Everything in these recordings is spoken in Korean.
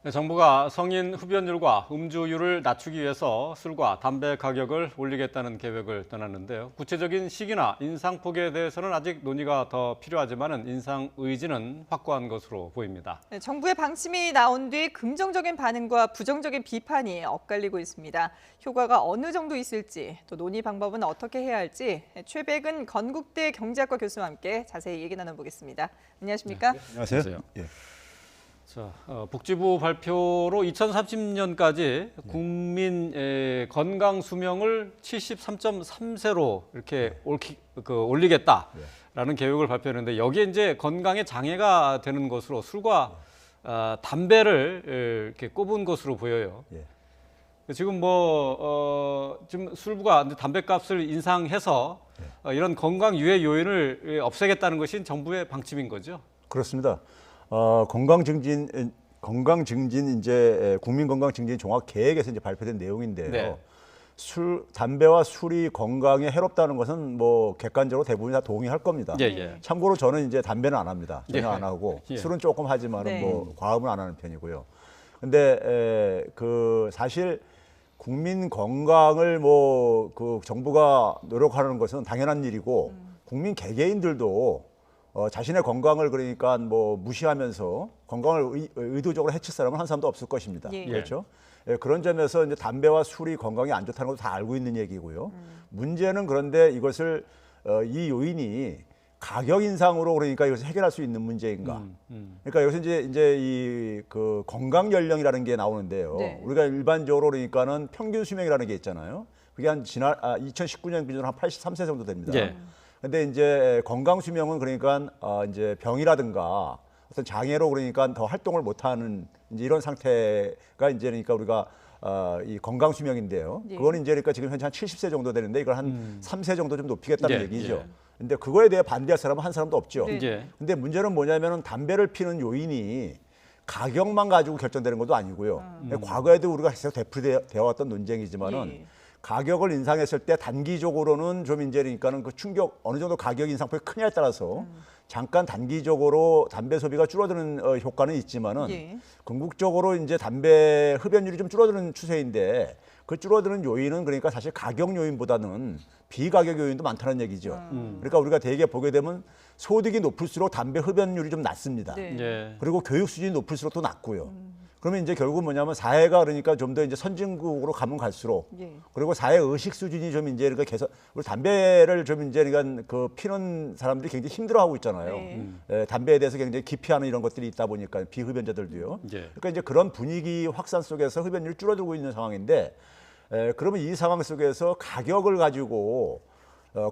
네, 정부가 성인 흡연율과 음주율을 낮추기 위해서 술과 담배 가격을 올리겠다는 계획을 떠났는데요. 구체적인 시기나 인상폭에 대해서는 아직 논의가 더 필요하지만 인상 의지는 확고한 것으로 보입니다. 네, 정부의 방침이 나온 뒤 긍정적인 반응과 부정적인 비판이 엇갈리고 있습니다. 효과가 어느 정도 있을지, 또 논의 방법은 어떻게 해야 할지 최백은 건국대 경제학과 교수와 함께 자세히 얘기 나눠보겠습니다. 안녕하십니까? 네. 안녕하세요. 예. 자, 복지부 발표로 2030년까지 국민 건강 수명을 73.3세로 이렇게 올리겠다라는 계획을 발표했는데 여기에 이제 건강에 장애가 되는 것으로 술과 담배를 이렇게 꼽은 것으로 보여요. 예. 지금 지금 술과 담배값을 인상해서 이런 건강 유해 요인을 없애겠다는 것이 정부의 방침인 거죠. 그렇습니다. 건강 증진 이제 국민 건강 증진 종합 계획에서 이제 발표된 내용인데요. 네. 담배와 술이 건강에 해롭다는 것은 뭐 객관적으로 대부분 다 동의할 겁니다. 예, 예. 참고로 저는 이제 담배는 안 합니다. 전혀 예. 안 하고 예. 술은 조금 하지만은 네. 뭐 과음은 안 하는 편이고요. 근데 그 사실 국민 건강을 뭐 그 정부가 노력하는 것은 당연한 일이고 국민 개개인들도 자신의 건강을 그러니까 뭐 무시하면서 건강을 의도적으로 해칠 사람은 한 사람도 없을 것입니다. 예. 그렇죠? 예, 그런 점에서 이제 담배와 술이 건강에 안 좋다는 것도 다 알고 있는 얘기고요. 문제는 그런데 이것을 이 요인이 가격 인상으로 그러니까 이것을 해결할 수 있는 문제인가? 그러니까 여기서 이제 이 그 건강 연령이라는 게 나오는데요. 네. 우리가 일반적으로 그러니까는 평균 수명이라는 게 있잖아요. 그게 한 2019년 기준으로 한 83세 정도 됩니다. 예. 근데 이제 건강 수명은 그러니까 이제 병이라든가 어떤 장애로 그러니까 더 활동을 못하는 이제 이런 상태가 이제 그러니까 우리가 이 건강 수명인데요. 예. 그거는 이제 그러니까 지금 현재 한 70세 정도 되는데 이걸 한 3세 정도 좀 높이겠다는 예, 얘기죠. 예. 근데 그거에 대해 반대할 사람은 한 사람도 없죠. 네. 예. 근데 문제는 뭐냐면은 담배를 피는 요인이 가격만 가지고 결정되는 것도 아니고요. 과거에도 우리가 계속 되어 왔던 논쟁이지만은 예. 가격을 인상했을 때 단기적으로는 좀 이제 그러니까는 그 충격 어느 정도 가격 인상폭이 크냐에 따라서 잠깐 단기적으로 담배 소비가 줄어드는 효과는 있지만은 예. 궁극적으로 이제 담배 흡연율이 좀 줄어드는 추세인데 그 줄어드는 요인은 그러니까 사실 가격 요인보다는 비가격 요인도 많다는 얘기죠. 그러니까 우리가 대개 보게 되면 소득이 높을수록 담배 흡연율이 좀 낮습니다. 네. 예. 그리고 교육 수준이 높을수록 또 낮고요. 그러면 이제 결국 뭐냐면 사회가 그러니까 좀 더 이제 선진국으로 가면 갈수록 예. 그리고 사회 의식 수준이 좀 이제 그러니까 계속 우리 담배를 좀 이제 그러니까 그 피는 사람들이 굉장히 힘들어하고 있잖아요. 네. 담배에 대해서 굉장히 기피하는 이런 것들이 있다 보니까 비흡연자들도요. 예. 그러니까 이제 그런 분위기 확산 속에서 흡연율이 줄어들고 있는 상황인데 그러면 이 상황 속에서 가격을 가지고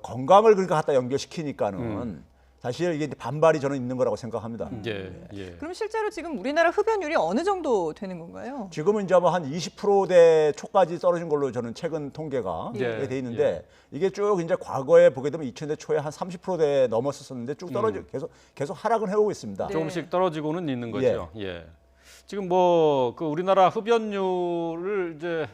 건강을 그러니까 갖다 연결시키니까는 사실 이게 반발이 저는 있는 거라고 생각합니다. 예. 예. 그럼 실제로 지금 우리나라 흡연율이 어느 정도 되는 건가요? 지금은 이제 아마 한 20%대 초까지 떨어진 걸로 저는 최근 통계가 예. 돼 있는데 이게 쭉 이제 과거에 보게 되면 2000대 초에 한 30%대 넘었었는데 쭉 떨어져 계속 하락은 해오고 있습니다. 네. 조금씩 떨어지고는 있는 거죠. 예. 지금 그 우리나라 흡연율을 이제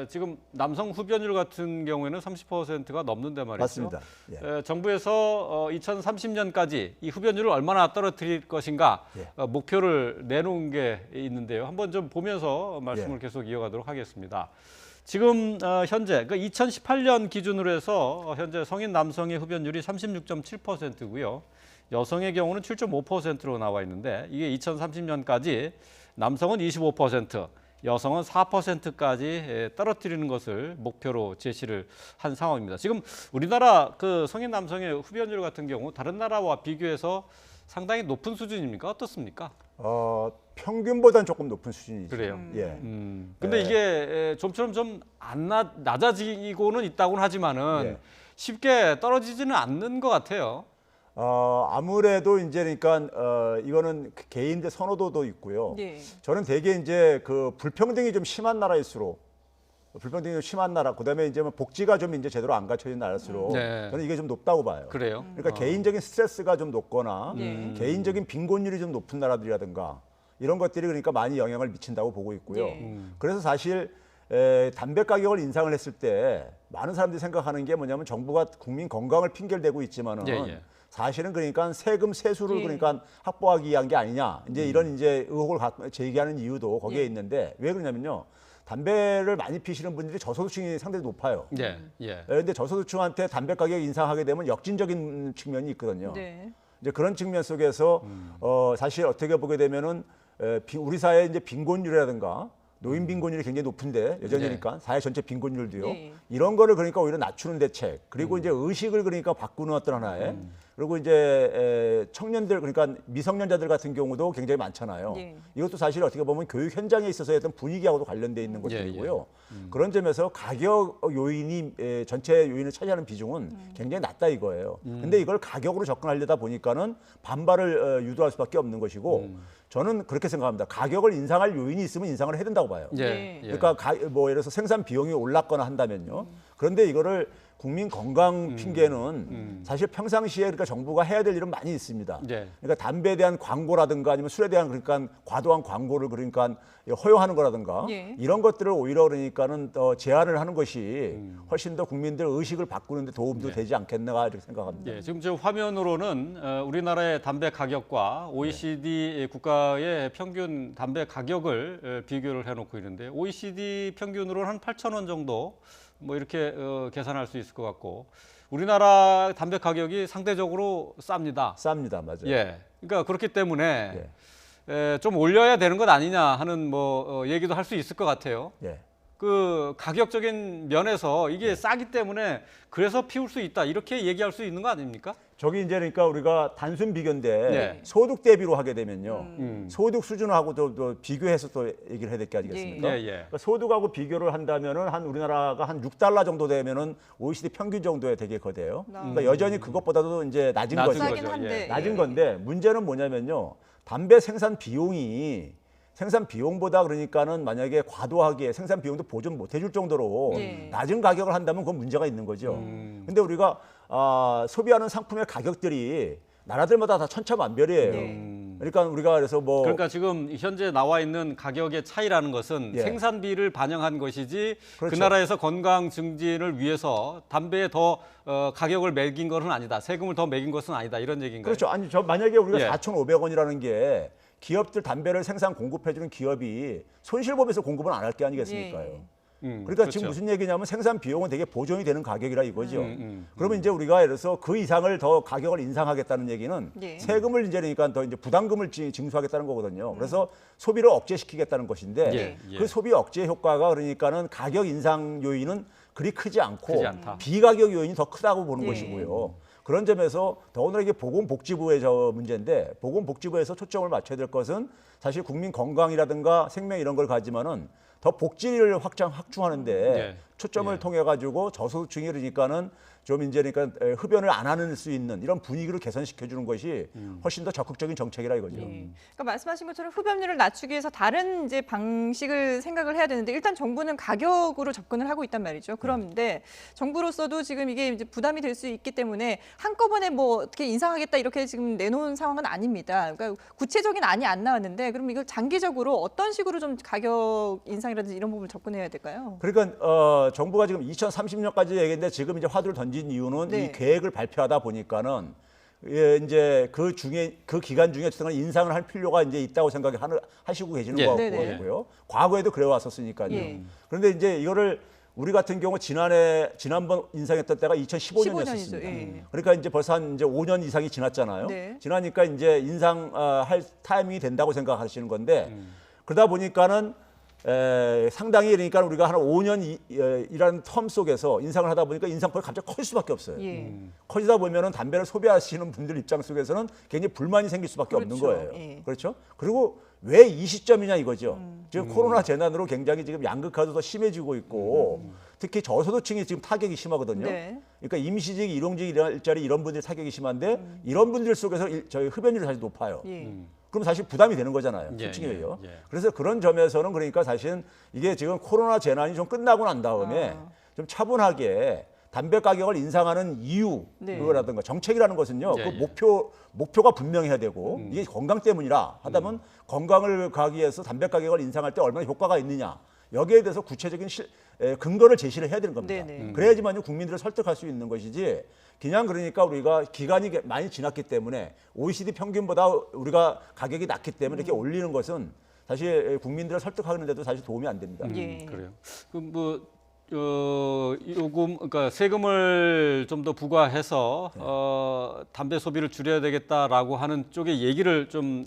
지금 남성 흡연율 같은 경우에는 30%가 넘는데 말이죠. 맞습니다. 예. 정부에서 2030년까지 이 흡연율을 얼마나 떨어뜨릴 것인가 목표를 내놓은 게 있는데요. 한번 좀 보면서 말씀을 계속 이어가도록 하겠습니다. 지금 현재 2018년 기준으로 해서 현재 성인 남성의 흡연율이 36.7%고요. 여성의 경우는 7.5%로 나와 있는데 이게 2030년까지 남성은 25%, 여성은 4%까지 떨어뜨리는 것을 목표로 제시를 한 상황입니다. 지금 우리나라 그 성인 남성의 흡연율 같은 경우 다른 나라와 비교해서 상당히 높은 수준입니까? 어떻습니까? 평균보다는 조금 높은 수준이죠. 그래요. 예. 근데 이게 좀처럼 좀 안 낮아지고는 있다고는 하지만은 예. 쉽게 떨어지지는 않는 것 같아요. 아무래도 이제 그러니까 이거는 개인의 선호도도 있고요. 예. 저는 되게 이제 그 불평등이 좀 심한 나라일수록 불평등이 좀 심한 나라, 그다음에 이제 뭐 복지가 좀 이제 제대로 안 갖춰진 나라일수록 네. 저는 이게 좀 높다고 봐요. 그래요? 그러니까 개인적인 스트레스가 좀 높거나 개인적인 빈곤율이 좀 높은 나라들이라든가 이런 것들이 그러니까 많이 영향을 미친다고 보고 있고요. 예. 그래서 사실 담배 가격을 인상을 했을 때 많은 사람들이 생각하는 게 뭐냐면 정부가 국민 건강을 핑계를 대고 있지만은 예, 예. 사실은 그러니까 세금 세수를 예. 그러니까 확보하기 위한 게 아니냐 이제 이런 이제 의혹을 제기하는 이유도 거기에 예. 있는데 왜 그러냐면요. 담배를 많이 피시는 분들이 저소득층이 상당히 높아요. 예, 예. 그런데 저소득층한테 담배 가격 인상하게 되면 역진적인 측면이 있거든요. 네. 이제 그런 측면 속에서 사실 어떻게 보게 되면은 우리 사회 이제 빈곤율이라든가 노인 빈곤율이 굉장히 높은데 여전히니까 사회 전체 빈곤율도요. 네. 이런 거를 그러니까 오히려 낮추는 대책 그리고 이제 의식을 그러니까 바꾸는 어떤 하나의 그리고 이제 청년들 그러니까 미성년자들 같은 경우도 굉장히 많잖아요. 네. 이것도 사실 어떻게 보면 교육 현장에 있어서의 어떤 분위기하고도 관련돼 있는 것들이고요. 그런 점에서 가격 요인이 전체 요인을 차지하는 비중은 굉장히 낮다 이거예요. 근데 이걸 가격으로 접근하려다 보니까는 반발을 유도할 수밖에 없는 것이고 저는 그렇게 생각합니다. 가격을 인상할 요인이 있으면 인상을 해야 된다고 봐요. 예, 네. 예. 그러니까 뭐 예를 들어서 생산 비용이 올랐거나 한다면요. 그런데 이거를 국민 건강 핑계는 사실 평상시에 그러니까 정부가 해야 될 일은 많이 있습니다. 예. 그러니까 담배에 대한 광고라든가 아니면 술에 대한 그러니까 과도한 광고를 그러니까 허용하는 거라든가 예. 이런 것들을 오히려 그러니까는 더 제한을 하는 것이 훨씬 더 국민들 의식을 바꾸는 데 도움도 되지 않겠나 이렇게 생각합니다. 예, 지금 저 화면으로는 우리나라의 담배 가격과 OECD 국가의 평균 담배 가격을 비교를 해놓고 있는데 OECD 평균으로는 한 8,000원 정도 뭐 이렇게 계산할 수 있을 것 같고 우리나라 담배 가격이 상대적으로 쌉니다. 쌉니다, 맞아요. 예, 그러니까 그렇기 때문에 좀 올려야 되는 것 아니냐 하는 뭐 얘기도 할 수 있을 것 같아요. 예. 그 가격적인 면에서 이게 싸기 때문에 그래서 피울 수 있다 이렇게 얘기할 수 있는 거 아닙니까? 저기 이제 그러니까 우리가 단순 비교인데 네. 소득 대비로 하게 되면요. 소득 수준하고도 또 비교해서 또 얘기를 해야 될 게 아니겠습니까? 예, 예. 그러니까 소득하고 비교를 한다면은 한 우리나라가 한 6달러 정도 되면은 OECD 평균 정도에 되게 거대요. 그러니까 여전히 그것보다도 이제 낮은 낮은 거죠. 싸긴 거죠. 한데. 예. 낮은 건데 문제는 뭐냐면요. 담배 생산 비용보다 그러니까는 만약에 과도하게 생산 비용도 보존 못 해줄 정도로 예. 낮은 가격을 한다면 그건 문제가 있는 거죠. 근데 우리가 소비하는 상품의 가격들이 나라들마다 다 천차만별이에요. 그러니까 우리가 그래서 뭐 그러니까 지금 현재 나와 있는 가격의 차이라는 것은 예. 생산비를 반영한 것이지 그렇죠. 그 나라에서 건강 증진을 위해서 담배에 더 가격을 매긴 것은 아니다. 세금을 더 매긴 것은 아니다. 이런 얘기인가요? 그렇죠. 아니 저 만약에 우리가 예. 4,500원이라는 게 기업들 담배를 생산 공급해주는 기업이 손실법에서 공급은 안 할 게 아니겠습니까요? 그러니까 그렇죠. 지금 무슨 얘기냐면 생산 비용은 되게 보존이 되는 가격이라 이거죠. 그러면 이제 우리가 예를 들어서 그 이상을 더 가격을 인상하겠다는 얘기는 예. 세금을 이제 그러니까 더 이제 부담금을 징수하겠다는 거거든요. 그래서 소비를 억제시키겠다는 것인데 예, 예. 그 소비 억제 효과가 그러니까는 가격 인상 요인은 그리 크지 않고 크지 않다. 비가격 요인이 더 크다고 보는 예. 것이고요. 그런 점에서 더군다나 이게 보건복지부의 저 문제인데 보건복지부에서 초점을 맞춰야 될 것은 사실 국민 건강이라든가 생명 이런 걸 가지만은 더 복지를 확충하는데 예. 초점을 예. 통해 가지고 저소득층이 그러니까는 좀 이제 그러니까 흡연을 안 하는 수 있는 이런 분위기를 개선시켜 주는 것이 훨씬 더 적극적인 정책이라 이거죠. 예. 그러니까 말씀하신 것처럼 흡연율을 낮추기 위해서 다른 이제 방식을 생각을 해야 되는데 일단 정부는 가격으로 접근을 하고 있단 말이죠. 그런데 정부로서도 지금 이게 이제 부담이 될 수 있기 때문에 한꺼번에 뭐 어떻게 인상하겠다 이렇게 지금 내놓은 상황은 아닙니다. 그러니까 구체적인 안이 안 나왔는데 그럼 이걸 장기적으로 어떤 식으로 좀 가격 인상이라든지 이런 부분을 접근해야 될까요? 그러니까 정부가 지금 2030년까지 얘기했는데 지금 이제 화두를 던진 이유는 네. 이 계획을 발표하다 보니까는 이제 그 기간 중에 어쨌든 인상을 할 필요가 이제 있다고 하시고 계시는 예. 네네. 거고요. 과거에도 그래 왔었으니까요. 예. 그런데 이제 이거를 우리 같은 경우 지난번 인상했던 때가 2015년이었습니다. 15년이죠. 예. 그러니까 이제 벌써 한 이제 5년 이상이 지났잖아요. 네. 지나니까 이제 인상할 타이밍이 된다고 생각하시는 건데 그러다 보니까는 상당히 그러니까 우리가 한 5년이라는 텀 속에서 인상을 하다 보니까 인상폭이 갑자기 커질 수밖에 없어요. 예. 커지다 보면은 담배를 소비하시는 분들 입장 속에서는 굉장히 불만이 생길 수밖에 없는 그렇죠. 거예요. 예. 그렇죠? 그리고 왜 이 시점이냐 이거죠. 지금 코로나 재난으로 굉장히 지금 양극화도 더 심해지고 있고 특히 저소득층이 지금 타격이 심하거든요. 네. 그러니까 임시직, 일용직 일자리 이런 분들이 타격이 심한데 이런 분들 속에서 저희 흡연율이 사실 높아요. 예. 그럼 사실 부담이 되는 거잖아요. 예, 솔직히요. 예, 예. 그래서 그런 점에서는 그러니까 사실 이게 지금 코로나 재난이 좀 끝나고 난 다음에 좀 차분하게 담배 가격을 인상하는 이유라든가 정책이라는 것은요. 예, 그 예. 목표가 분명해야 되고 이게 건강 때문이라 하다면 건강을 가기 위해서 담배 가격을 인상할 때 얼마나 효과가 있느냐. 여기에 대해서 구체적인 근거를 제시를 해야 되는 겁니다. 네네. 그래야지만요 국민들을 설득할 수 있는 것이지 그냥 그러니까 우리가 기간이 많이 지났기 때문에 OECD 평균보다 우리가 가격이 낮기 때문에 이렇게 올리는 것은 사실 국민들을 설득하는데도 사실 도움이 안 됩니다. 예. 그래요. 그럼 뭐 요금 그러니까 세금을 좀 더 부과해서 담배 소비를 줄여야 되겠다라고 하는 쪽의 얘기를 좀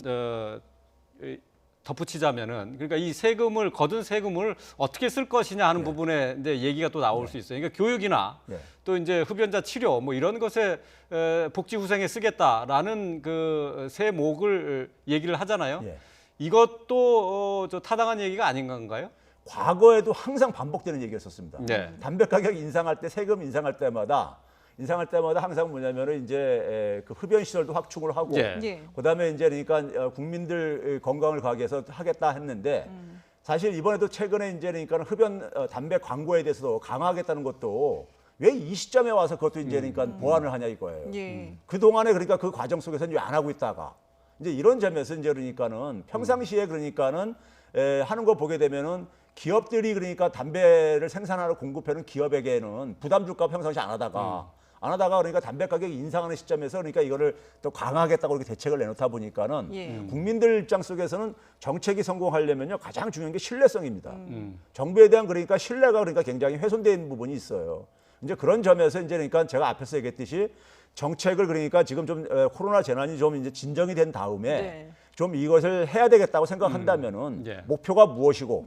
덧붙이자면은 그러니까 이 세금을 거둔 세금을 어떻게 쓸 것이냐 하는 부분에 이제 얘기가 또 나올 수 있어요. 그러니까 교육이나 또 이제 흡연자 치료 뭐 이런 것에 복지 후생에 쓰겠다라는 그 세목을 얘기를 하잖아요. 예. 이것도 저 타당한 얘기가 아닌 건가요? 과거에도 항상 반복되는 얘기였었습니다. 네. 담배 가격 인상할 때 세금 인상할 때마다 항상 뭐냐면은 이제 그 흡연 시설도 확충을 하고 예. 예. 그다음에 이제 그러니까 국민들 건강을 가기 위해서 하겠다 했는데 사실 이번에도 최근에 이제 그러니까 흡연 담배 광고에 대해서도 강화하겠다는 것도 왜 이 시점에 와서 그것도 이제 그러니까 보완을 하냐 이거예요. 예. 그 동안에 그러니까 그 과정 속에서는 왜 안 하고 있다가 이제 이런 점에서 이제 그러니까는 평상시에 그러니까는 하는 거 보게 되면은 기업들이 그러니까 담배를 생산하러 공급하는 기업에게는 부담 줄까 평상시 안 하다가 그러니까 담배 가격 인상하는 시점에서 그러니까 이거를 또 강화하겠다고 이렇게 대책을 내놓다 보니까는 예. 국민들 입장 속에서는 정책이 성공하려면요 가장 중요한 게 신뢰성입니다. 정부에 대한 그러니까 신뢰가 그러니까 굉장히 훼손된 부분이 있어요. 이제 그런 점에서 이제 그러니까 제가 앞에서 얘기했듯이 정책을 그러니까 지금 좀 코로나 재난이 좀 이제 진정이 된 다음에 네. 좀 이것을 해야 되겠다고 생각한다면은 예. 목표가 무엇이고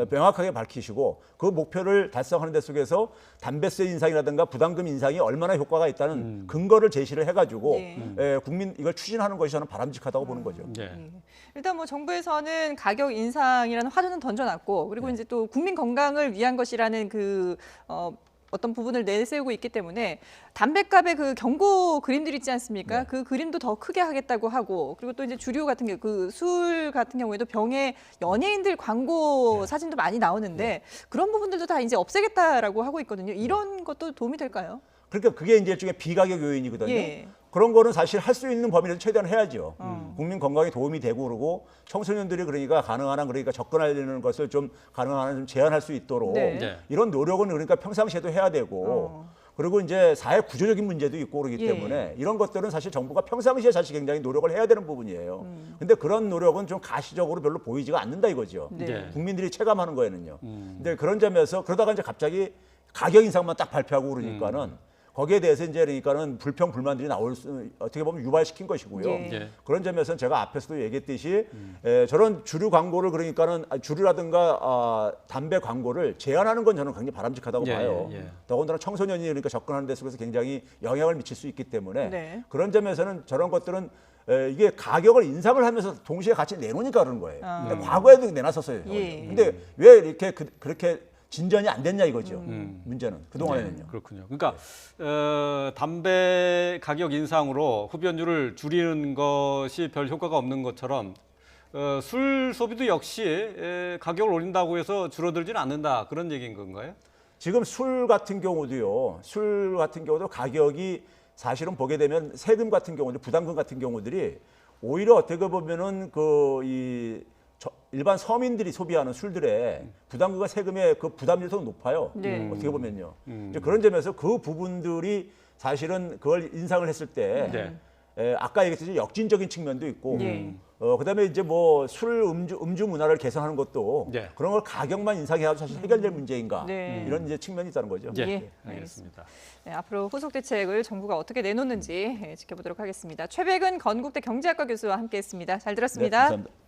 명확하게 밝히시고 그 목표를 달성하는 데 속에서 담배세 인상이라든가 부담금 인상이 얼마나 효과가 있다는 근거를 제시를 해가지고 네. 국민 이걸 추진하는 것이 저는 바람직하다고 보는 거죠. 예. 예. 일단 뭐 정부에서는 가격 인상이라는 화두는 던져놨고 그리고 이제 또 국민 건강을 위한 것이라는 그 어떤 부분을 내세우고 있기 때문에 담배값의 그 경고 그림들 있지 않습니까? 그 그림도 더 크게 하겠다고 하고 그리고 또 이제 주류 같은 게 그 술 같은 경우에도 병에 연예인들 광고 사진도 많이 나오는데 그런 부분들도 다 이제 없애겠다라고 하고 있거든요. 이런 것도 도움이 될까요? 그러니까 그게 이제 일종의 비가격 요인이거든요. 예. 그런 거는 사실 할 수 있는 범위에서 최대한 해야죠. 국민 건강에 도움이 되고 그러고 청소년들이 그러니까 가능한 한 그러니까 접근하려는 것을 좀 가능한 한 좀 제한할 수 있도록 네. 네. 이런 노력은 그러니까 평상시에도 해야 되고 그리고 이제 사회 구조적인 문제도 있고 그러기 예. 때문에 이런 것들은 사실 정부가 평상시에 사실 굉장히 노력을 해야 되는 부분이에요. 근데 그런 노력은 좀 가시적으로 별로 보이지가 않는다 이거죠. 네. 국민들이 체감하는 거에는요. 근데 그런 점에서 그러다가 이제 갑자기 가격 인상만 딱 발표하고 그러니까는 거기에 대해서 이제 그러니까는 불평 불만들이 나올 수 어떻게 보면 유발시킨 것이고요. 예. 예. 그런 점에서는 제가 앞에서도 얘기했듯이 저런 주류 광고를 그러니까는 주류라든가 담배 광고를 제한하는 건 저는 굉장히 바람직하다고 예, 봐요. 예. 더군다나 청소년이 그러니까 접근하는 데 속에서 굉장히 영향을 미칠 수 있기 때문에 네. 그런 점에서는 저런 것들은 이게 가격을 인상을 하면서 동시에 같이 내놓으니까 그런 거예요. 근데 과거에도 내놨었어요. 예. 근데 왜 이렇게 그렇게 진전이 안 됐냐 이거죠. 문제는 그동안에는요. 그렇군요. 그러니까 담배 가격 인상으로 흡연율을 줄이는 것이 별 효과가 없는 것처럼 술 소비도 역시 가격을 올린다고 해서 줄어들지는 않는다 그런 얘기인 건가요? 지금 술 같은 경우도 가격이 사실은 보게 되면 세금 같은 경우도 부담금 같은 경우들이 오히려 어떻게 보면은 일반 서민들이 소비하는 술들의 부담금과 세금의 그 부담률이 더 높아요. 네. 어떻게 보면요. 이제 그런 점에서 그 부분들이 사실은 그걸 인상을 했을 때 아까 얘기했듯이 역진적인 측면도 있고 예. 그다음에 이제 뭐 술 음주 문화를 개선하는 것도 네. 그런 걸 가격만 인상해가지고 사실 해결될 문제인가 네. 이런 이제 측면이 있다는 거죠. 예, 알겠습니다. 네, 앞으로 후속 대책을 정부가 어떻게 내놓는지 지켜보도록 하겠습니다. 최백은 건국대 경제학과 교수와 함께했습니다. 잘 네, 들었습니다. 감사합니다.